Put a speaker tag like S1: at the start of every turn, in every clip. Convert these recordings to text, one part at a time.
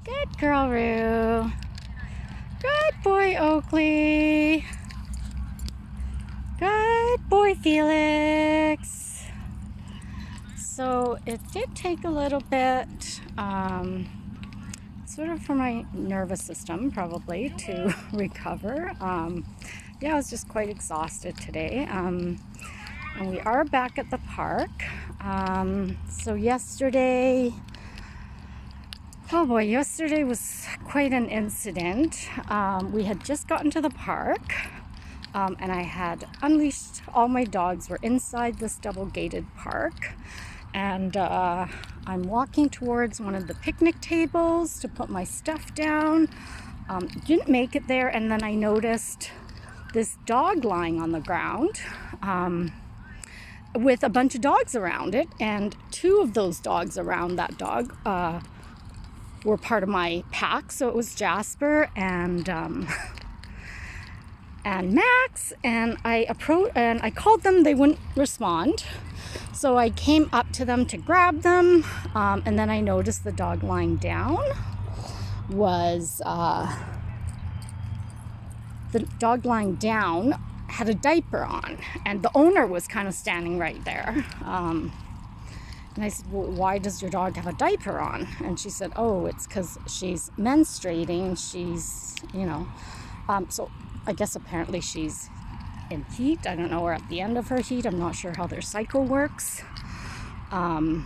S1: Good girl, Roo. Good boy, Oakley. Good boy, Felix. So it did take a little bit, sort of for my nervous system probably to recover. Yeah, I was just quite exhausted today. And we are back at the park. So yesterday, oh boy, yesterday was quite an incident. We had just gotten to the park. And I had unleashed all my dogs. Were inside this double gated park, and I'm walking towards one of the picnic tables to put my stuff down. Didn't make it there, and then I noticed this dog lying on the ground with a bunch of dogs around it, and two of those dogs around that dog were part of my pack. So it was Jasper and Max, and I called them. They wouldn't respond, so I came up to them to grab them, and then I noticed the dog lying down was had a diaper on, and the owner was kind of standing right there. And I said, well, why does your dog have a diaper on? And she said, oh, it's because she's menstruating. She's, so I guess apparently she's in heat. I don't know, or at the end of her heat. I'm not sure how their cycle works. And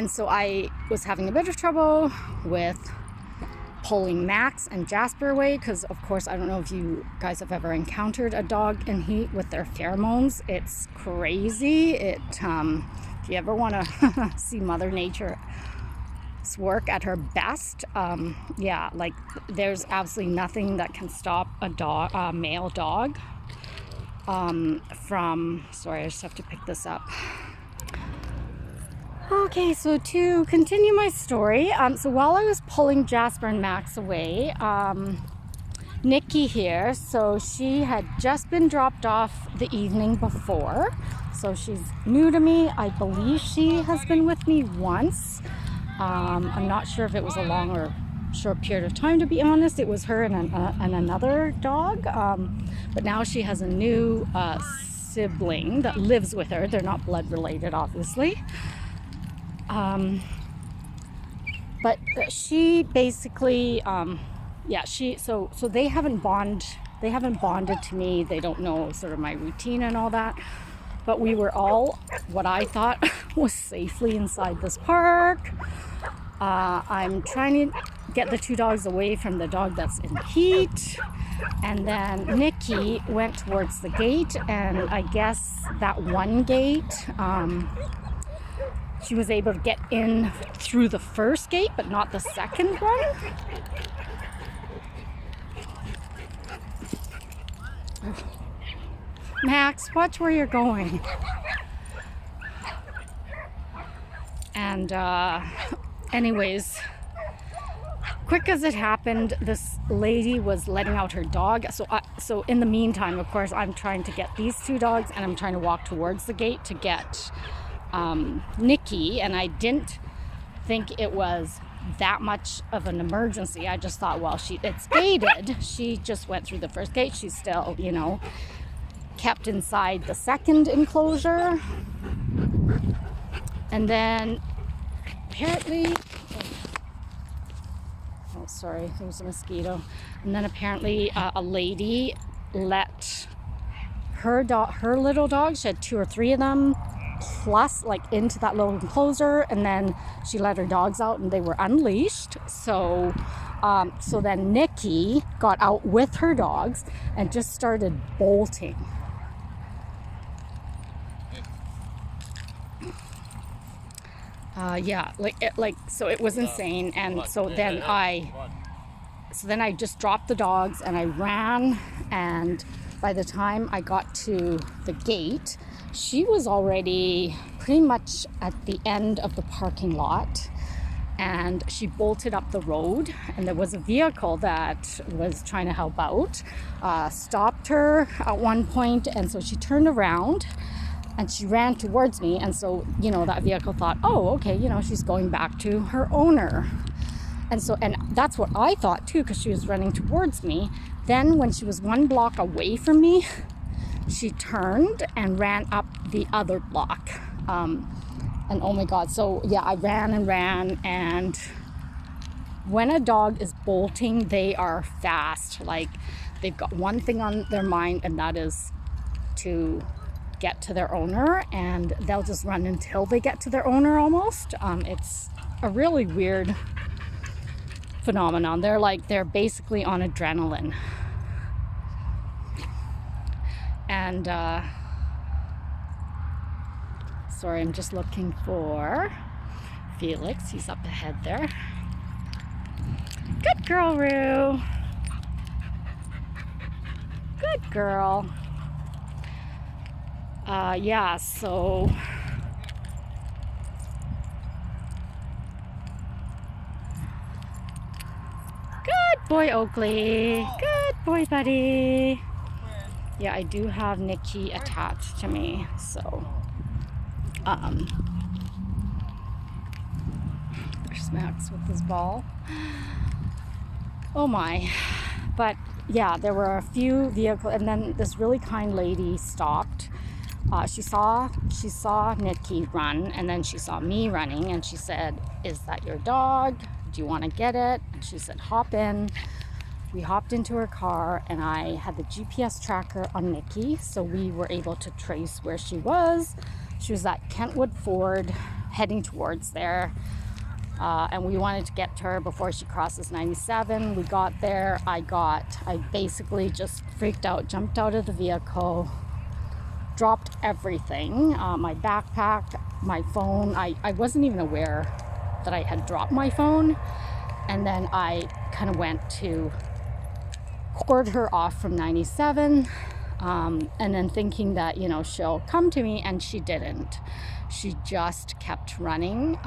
S1: so I was having a bit of trouble with pulling Max and Jasper away, because of course, I don't know if you guys have ever encountered a dog in heat with their pheromones. It's crazy. If you ever want to see Mother Nature work at her best, like there's absolutely nothing that can stop a male dog from, sorry, I just have to pick this up. Okay, so to continue my story, so while I was pulling Jasper and Max away, Nikki here, so she had just been dropped off the evening before, so she's new to me. I believe she has been with me once. I'm not sure if it was a long or short period of time, to be honest. It was her and another dog, but now she has a new sibling that lives with her. They're not blood related, obviously. But she basically, so they haven't bonded to me. They don't know sort of my routine and all that. But we were all, what I thought was safely inside this park. I'm trying to get the two dogs away from the dog that's in heat. And then Nikki went towards the gate, and I guess that one gate, she was able to get in through the first gate, but not the second one. Max, watch where you're going. And anyways, quick as it happened, this lady was letting out her dog. So in the meantime, of course, I'm trying to get these two dogs, and I'm trying to walk towards the gate to get Nikki, and I didn't think it was that much of an emergency. I just thought, well, it's gated. She just went through the first gate. She's still, kept inside the second enclosure. And then apparently, oh sorry, there was a mosquito. And then apparently a lady let her little dog, she had two or three of them, plus like into that little enclosure, and then she let her dogs out and they were unleashed. So then Nikki got out with her dogs and just started bolting. So it was insane. And so then I just dropped the dogs and I ran, and by the time I got to the gate, she was already pretty much at the end of the parking lot, and she bolted up the road, and there was a vehicle that was trying to help out, stopped her at one point, and so she turned around and she ran towards me. And so, you know, that vehicle thought, oh, okay, you know, she's going back to her owner. And so, and that's what I thought too, because she was running towards me. Then when she was 1 block away from me, she turned and ran up the other block. And oh my God, so yeah, I ran and ran. And when a dog is bolting, they are fast. Like, they've got one thing on their mind, and that is to get to their owner, and they'll just run until they get to their owner almost. It's a really weird phenomenon. They're basically on adrenaline. And sorry, I'm just looking for Felix. He's up ahead there. Good girl, Rue. Good girl. Yeah, so good boy, Oakley. Good boy, buddy. Yeah, I do have Nikki attached to me, so there's Max with his ball. Oh my. But yeah, there were a few vehicles, and then this really kind lady stopped. She saw Nikki run, and then she saw me running, and she said, "Is that your dog? Do you want to get it?" And she said, "Hop in." We hopped into her car, and I had the GPS tracker on Nikki, so we were able to trace where she was. She was at Kentwood Ford, heading towards there. And we wanted to get to her before she crosses 97. We got there. I basically just freaked out, jumped out of the vehicle, dropped everything, my backpack, my phone. I wasn't even aware that I had dropped my phone. And then I kind of went to cord her off from 97, and then thinking that, you know, she'll come to me, and she didn't. She just kept running.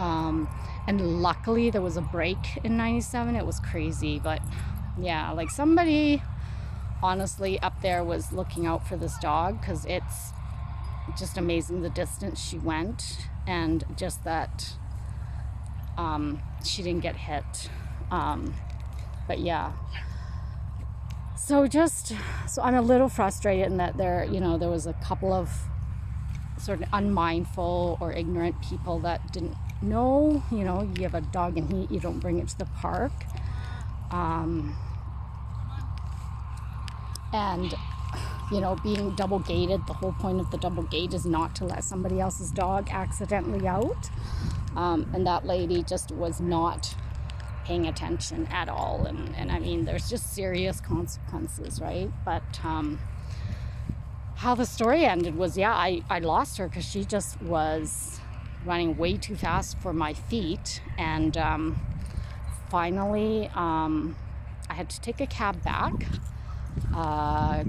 S1: And luckily there was a break in 97. It was crazy, but yeah, like, somebody honestly up there was looking out for this dog, because it's just amazing the distance she went, and just that she didn't get hit. But yeah, so I'm a little frustrated in that there was a couple of sort of unmindful or ignorant people that didn't know, you know, you have a dog in heat, you don't bring it to the park. And, you know, being double gated, the whole point of the double gate is not to let somebody else's dog accidentally out. And that lady just was not paying attention at all. And I mean, there's just serious consequences, right? But how the story ended was, yeah, I lost her because she just was running way too fast for my feet. And finally, I had to take a cab back.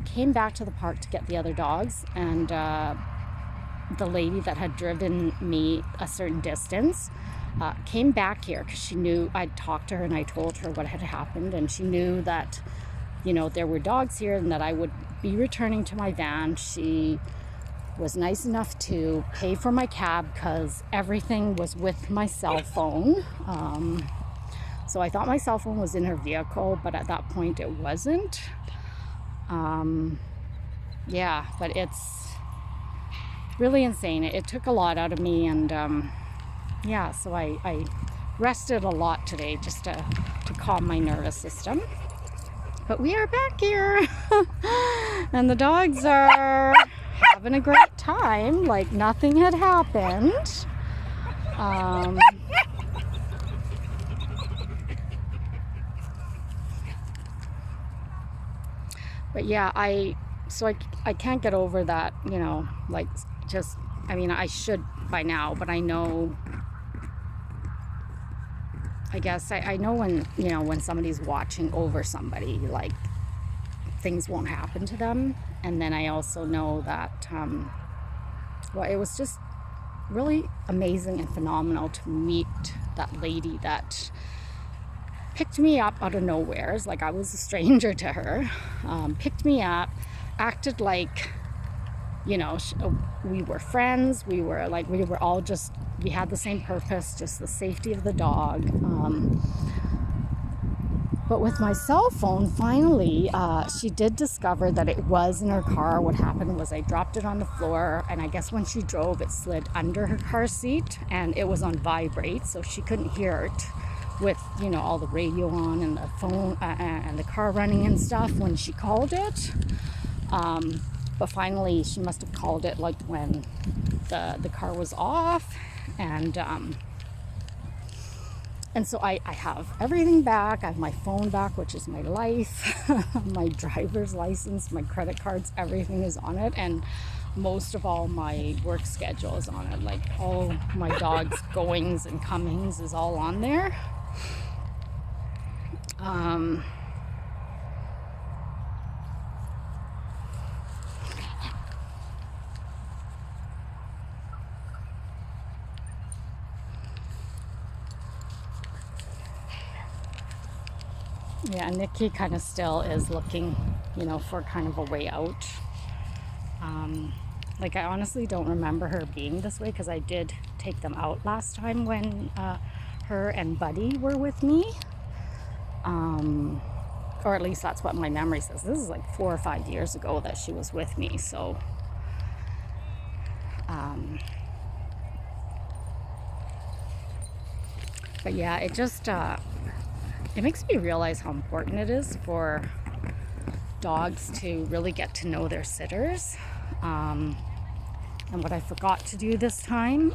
S1: Came back to the park to get the other dogs, and the lady that had driven me a certain distance came back here because she knew I'd talked to her, and I told her what had happened, and she knew that, you know, there were dogs here and that I would be returning to my van. She was nice enough to pay for my cab because everything was with my cell phone. So I thought my cell phone was in her vehicle, but at that point it wasn't. Yeah, but it's really insane. It took a lot out of me, and yeah, so I rested a lot today just to calm my nervous system. But we are back here and the dogs are having a great time, like nothing had happened. But yeah, I can't get over that, you know, like, just, I mean, I should by now, but I know, I guess I know when, you know, when somebody's watching over somebody, like, things won't happen to them. And then I also know that, well, it was just really amazing and phenomenal to meet that lady that picked me up out of nowhere. It's like I was a stranger to her. Picked me up, acted like you know, we were friends. We were all just, we had the same purpose, just the safety of the dog. But with my cell phone, finally, she did discover that it was in her car. What happened was I dropped it on the floor, and I guess when she drove, it slid under her car seat, and it was on vibrate, so she couldn't hear it with, you know, all the radio on and the phone and the car running and stuff when she called it. But finally, she must have called it like when the car was off, and so I have everything back. I have my phone back, which is my life, my driver's license, my credit cards, everything is on it. And most of all, my work schedule is on it. Like all my dog's goings and comings is all on there. Yeah, Nikki kind of still is looking, you know, for kind of a way out. Like, I honestly don't remember her being this way, because I did take them out last time when her and Buddy were with me. Or at least that's what my memory says. This is like 4 or 5 years ago that she was with me, so but yeah, it just it makes me realize how important it is for dogs to really get to know their sitters. And what I forgot to do this time,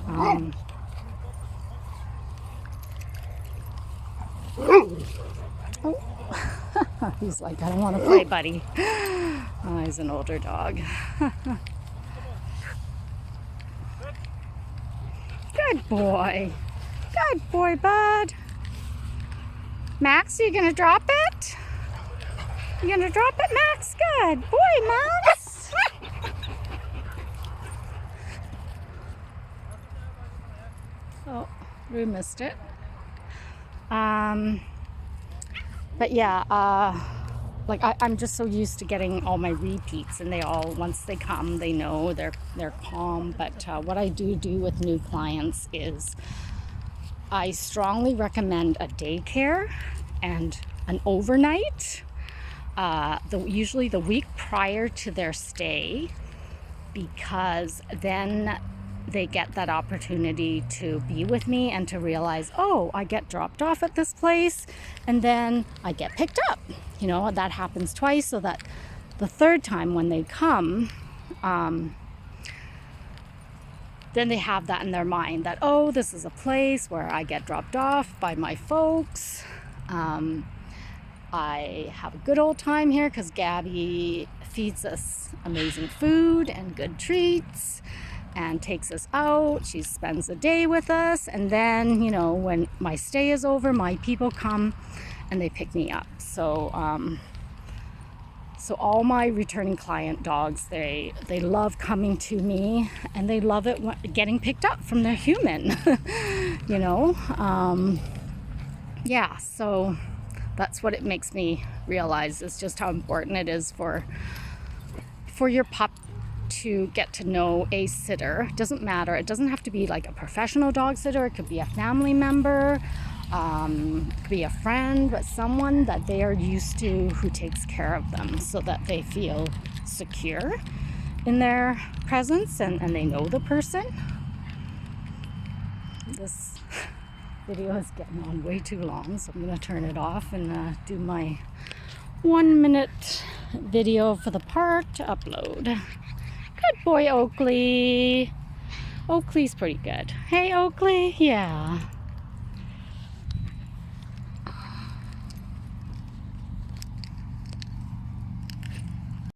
S1: he's like, I don't want to play, buddy. Oh, he's an older dog. Good boy. Good boy, bud. Max, are you gonna drop it? You gonna drop it, Max? Good boy, Max. Oh, we missed it. But yeah, like I'm just so used to getting all my repeats, and they all, once they come, they know, they're calm. But what I do with new clients is I strongly recommend a daycare and an overnight, usually the week prior to their stay, because then they get that opportunity to be with me and to realize, oh, I get dropped off at this place and then I get picked up. You know, that happens twice, so that the third time when they come, then they have that in their mind that, oh, this is a place where I get dropped off by my folks. I have a good old time here because Gabby feeds us amazing food and good treats and takes us out. She spends the day with us, and then, you know, when my stay is over, my people come and they pick me up. So all my returning client dogs, they love coming to me, and they love it getting picked up from their human. You know, yeah, so that's what it makes me realize, is just how important it is for your pup to get to know a sitter. It doesn't matter. It doesn't have to be like a professional dog sitter. It could be a family member, it could be a friend, but someone that they are used to, who takes care of them, so that they feel secure in their presence and they know the person. This video is getting on way too long, so I'm going to turn it off and do my 1 minute video for the park to upload. Good boy, Oakley. Oakley's pretty good. Hey, Oakley. Yeah.